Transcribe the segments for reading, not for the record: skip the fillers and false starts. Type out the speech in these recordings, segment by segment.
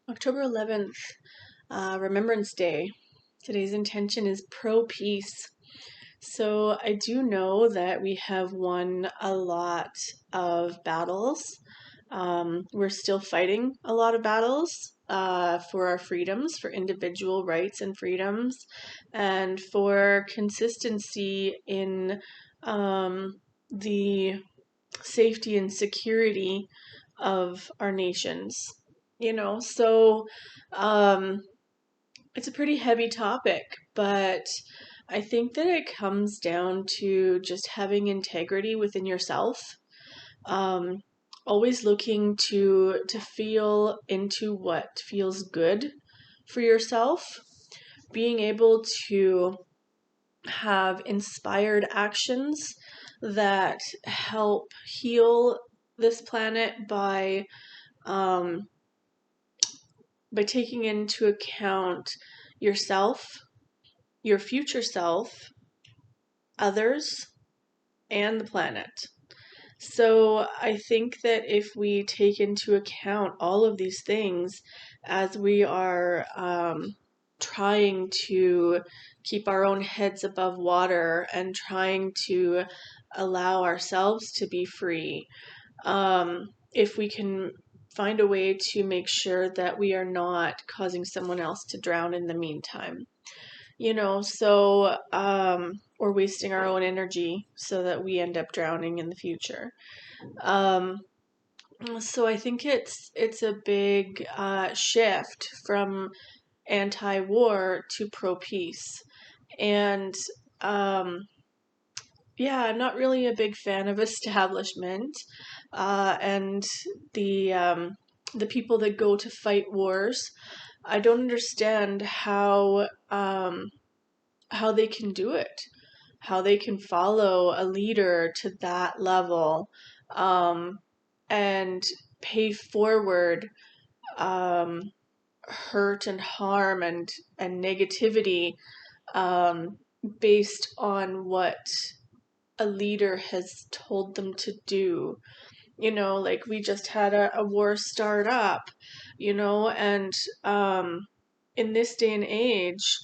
October 11th, Remembrance Day. Today's intention is pro peace. So I do know that we have won a lot of battles. We're still fighting a lot of battles for our freedoms, for individual rights and freedoms, and for consistency in the safety and security of our nations. So um, it's a pretty heavy topic, but I think that it comes down to just having integrity within yourself. Um, Always looking to feel into what feels good for yourself, being able to have inspired actions that help heal this planet um, by taking into account yourself, your future self, others, and the planet. So I think that if we take into account all of these things as we are trying to keep our own heads above water and trying to allow ourselves to be free, if we can find a way to make sure that we are not causing someone else to drown in the meantime, or wasting our own energy so that we end up drowning in the future. Um, so I think it's a big shift from anti-war to pro-peace, and um, yeah, I'm not really a big fan of establishment, and the um, the people that go to fight wars. I don't understand how they can do it, how they can follow a leader to that level, um, and pay forward um, hurt and harm and negativity um, based on what a leader has told them to do. Like we just had a war start up, and in this day and age,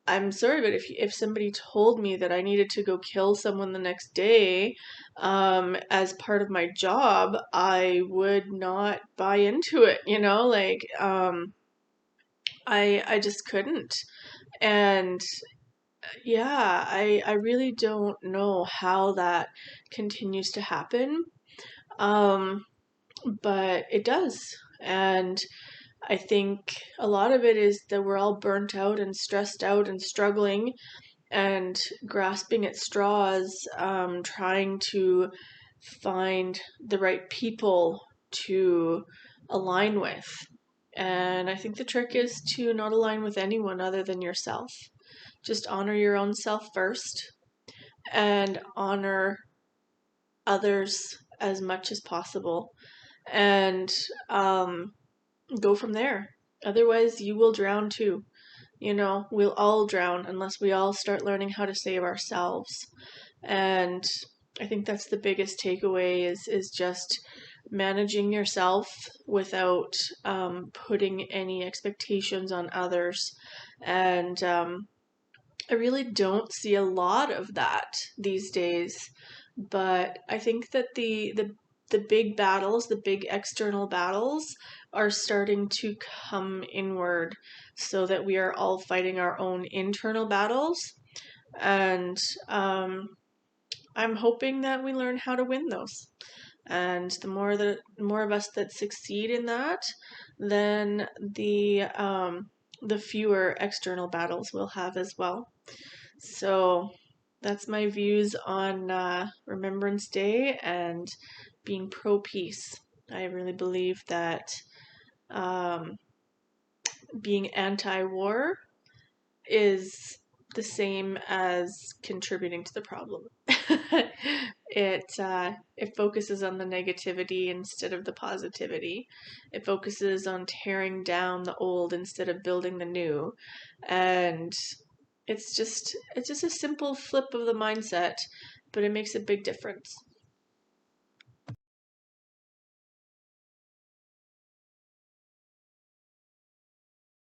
I'm sorry, but if somebody told me that I needed to go kill someone the next day, as part of my job, I would not buy into it, I just couldn't. And yeah, I really don't know how that continues to happen. Um, but it does. And I think a lot of it is that we're all burnt out and stressed out and struggling and grasping at straws, trying to find the right people to align with. And I think the trick is to not align with anyone other than yourself. Just honor your own self first and honor others as much as possible, and go from there. Otherwise, you will drown too. We'll all drown unless we all start learning how to save ourselves. And I think that's the biggest takeaway is just managing yourself without putting any expectations on others. And I really don't see a lot of that these days. But I think that the big battles, the big external battles, are starting to come inward so that we are all fighting our own internal battles. And I'm hoping that we learn how to win those. And the more of us that succeed in that, then the fewer external battles we'll have as well. So that's my views on Remembrance Day and being pro peace. I really believe that um, being anti war is the same as contributing to the problem. It focuses on the negativity instead of the positivity. It focuses on tearing down the old instead of building the new, and it's just a simple flip of the mindset, but it makes a big difference.